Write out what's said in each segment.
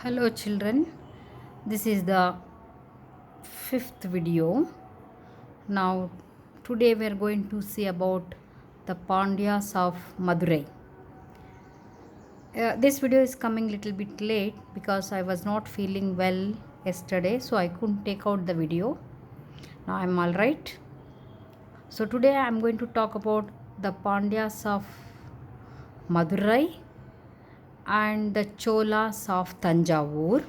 Hello children, this is the fifth video. Now today we are going to see about the Pandyas of Madurai. This video is coming little bit late because I was not feeling well yesterday, so I couldn't take out the video. Now I'm all right. So today I'm going to talk about the Pandyas of Madurai and the Cholas of Tanjavur,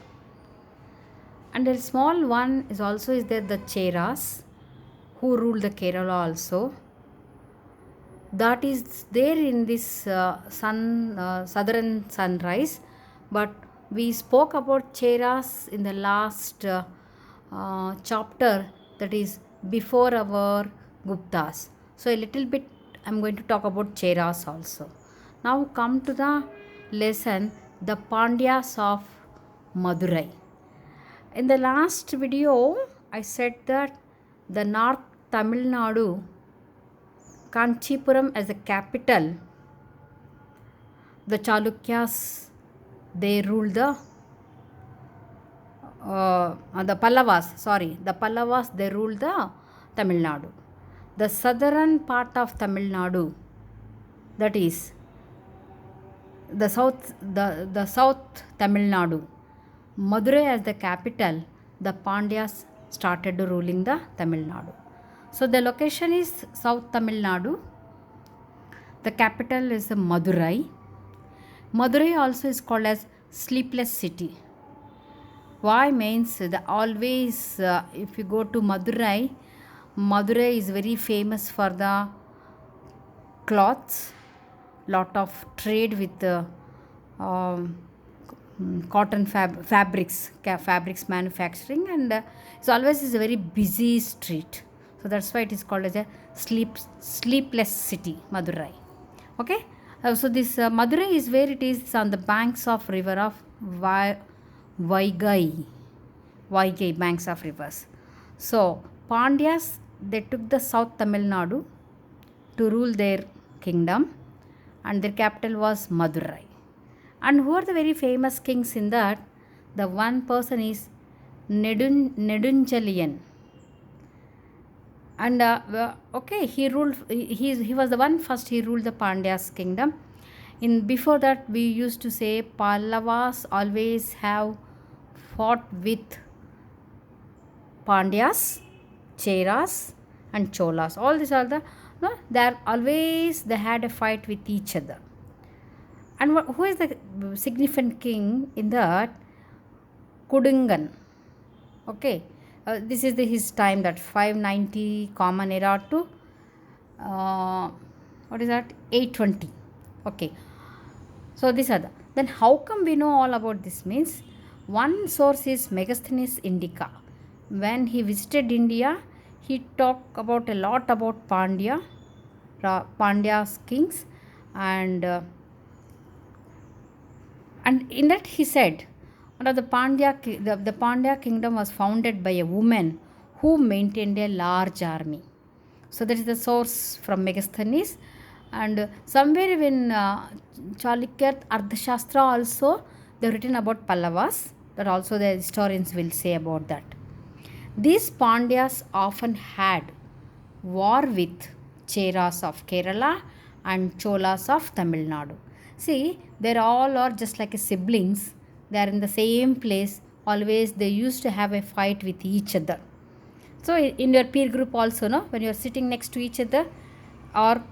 and a small one is also is there, the Cheras, who ruled the Kerala also. That is there in this southern sunrise, but we spoke about Cheras in the last chapter, that is before our Guptas. So a little bit I'm going to talk about Cheras also. Now come to the lesson, the Pandyas of Madurai. In the last video, I said that the North Tamil Nadu, Kanchipuram as a capital, the Chalukyas, they ruled the Pallavas, they ruled the Tamil Nadu. The southern part of Tamil Nadu, that is the south Tamil Nadu, Madurai as the capital, the Pandyas started ruling the Tamil Nadu. So the location is South Tamil Nadu. The capital is Madurai. Madurai also is called as sleepless city. Why means the always if you go to Madurai, Madurai is very famous for the cloths, lot of trade with cotton fabrics manufacturing, and it's always is a very busy street. So that's why it is called as a sleepless city, Madurai. Okay. So this Madurai is where it is on the banks of river of Vaigai. Vaigai, banks of rivers. So Pandyas, they took the South Tamil Nadu to rule their kingdom, and their capital was Madurai. And who are the very famous kings in that? The one person is Nedunjalian. And okay, he ruled. He was the one first. He ruled the Pandyas kingdom. In before that, we used to say Pallavas always have fought with Pandyas, Cheras, and Cholas. All these are the no. They had a fight with each other. And who is the significant king in that? Kudungan. Okay. This is his time, that 590 common era to what is that, 820. Okay. So these are then how come we know all about this means, one source is Megasthenes Indica. When he visited India, he talked about a lot about Pandya's kings, and in that he said, the Pandya kingdom was founded by a woman who maintained a large army. So that is the source from Megasthenes. And somewhere in Chalukya Ardhashastra also they have written about Pallavas, that also the historians will say about that. These Pandyas often had war with Cheras of Kerala and Cholas of Tamil Nadu. See, they all are just like a siblings. They are in the same place. Always they used to have a fight with each other. So in your peer group also, no, when you are sitting next to each other, or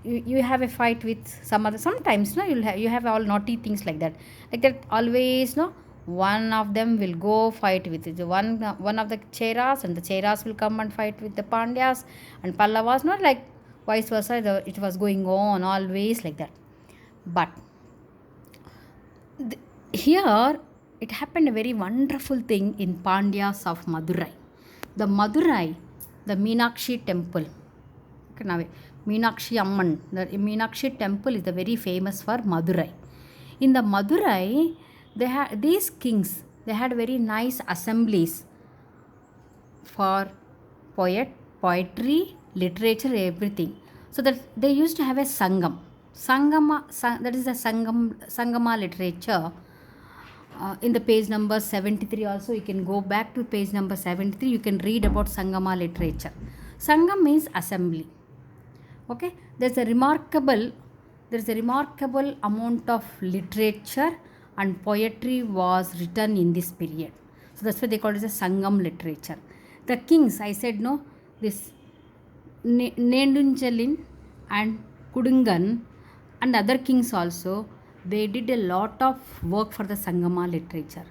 you have a fight with some other. Sometimes, no, you have all naughty things like that. Like that, always, no, one of them will go fight with one of the Cheras, and the Cheras will come and fight with the Pandyas and Pallavas. Not like vice versa. It was going on always like that. But here it happened a very wonderful thing in Pandyas of Madurai. The Meenakshi temple. Okay, now Meenakshi Amman. The Meenakshi temple is the very famous for Madurai. In the Madurai, they had these kings. They had very nice assemblies for poetry, literature, everything. So that they used to have a Sangam. That is the Sangama literature. in the page number 73 also, you can go back to page number 73, you can read about Sangama literature. Sangam means assembly. Okay, there's a remarkable amount of literature and poetry was written in this period. So that's why they call it as Sangam literature. The kings, I said no, this Nendunjalin and Kudungan and other kings also, they did a lot of work for the Sangama literature.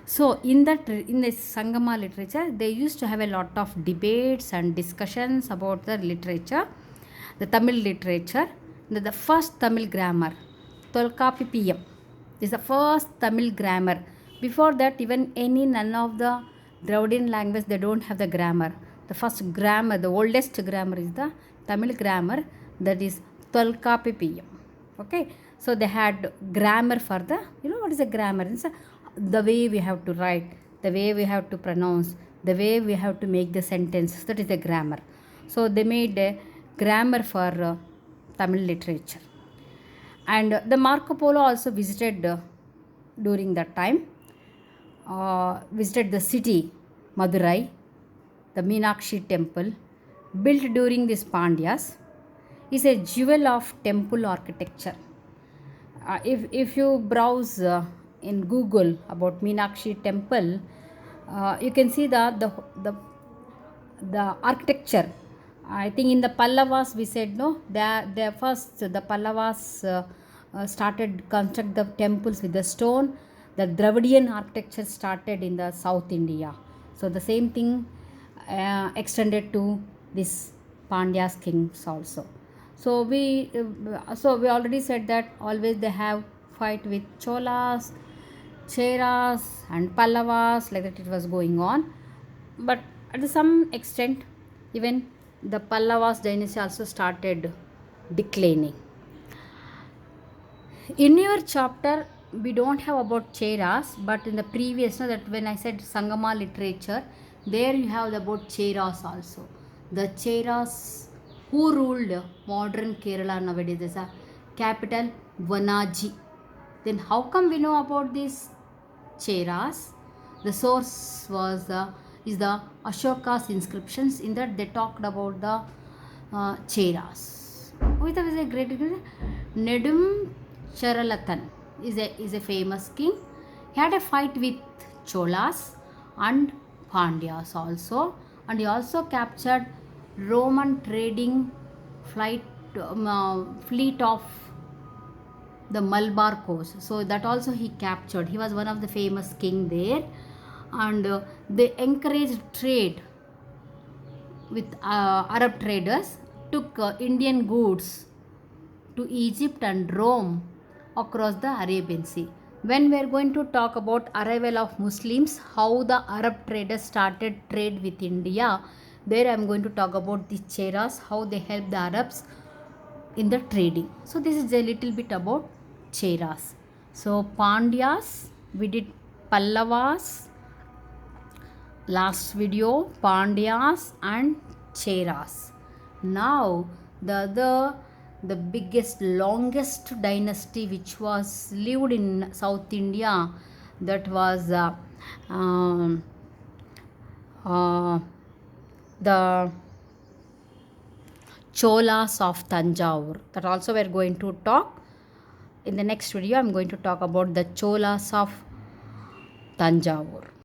So in the Sangama literature, they used to have a lot of debates and discussions about the literature, the Tamil literature. The first Tamil grammar, Tolkapipiyam, is the first Tamil grammar. Before that, even none of the Dravidian language, they don't have the grammar. The first grammar, the oldest grammar is the Tamil grammar, that is Tolkapipiyam. Okay, so they had grammar for the, what is a grammar? It's the way we have to write, the way we have to pronounce, the way we have to make the sentence, that is the grammar. So they made a grammar for Tamil literature. And the Marco Polo also visited during that time, visited the city Madurai, the Meenakshi temple, built during this Pandyas, is a jewel of temple architecture. If you browse in Google about Meenakshi temple, you can see the architecture. I think in the Pallavas we said no, the first the Pallavas started construct the temples with the stone. The Dravidian architecture started in the South India. So the same thing extended to this Pandya's kings also. So we already said that always they have fight with Cholas, Cheras and Pallavas, like that it was going on. But at some extent, even the Pallavas dynasty also started declining. In your chapter, we don't have about Cheras, but in the previous, that when I said Sangama literature, there you have about Cheras also. The Cheras who ruled modern Kerala nowadays, there's a capital Vanaji. Then how come we know about these Cheras? The source was is the Ashoka's inscriptions. In that they talked about the Cheras. Who is a great Nedum Charalatan is a famous king. He had a fight with Cholas and Pandyas also, and he also captured Roman trading fleet of the Malabar coast. So that also he captured. He was one of the famous king there, and they encouraged trade with Arab traders, took Indian goods to Egypt and Rome across the Arabian Sea. When we are going to talk about arrival of Muslims, how the Arab traders started trade with India, there I am going to talk about the Cheras, how they helped the Arabs in the trading. So this is a little bit about Cheras. So Pandyas, we did Pallavas, last video, Pandyas and Cheras. Now the biggest, longest dynasty which was lived in South India, that was the Cholas of Tanjavur. That also we are going to talk. In the next video, I am going to talk about the Cholas of Tanjavur.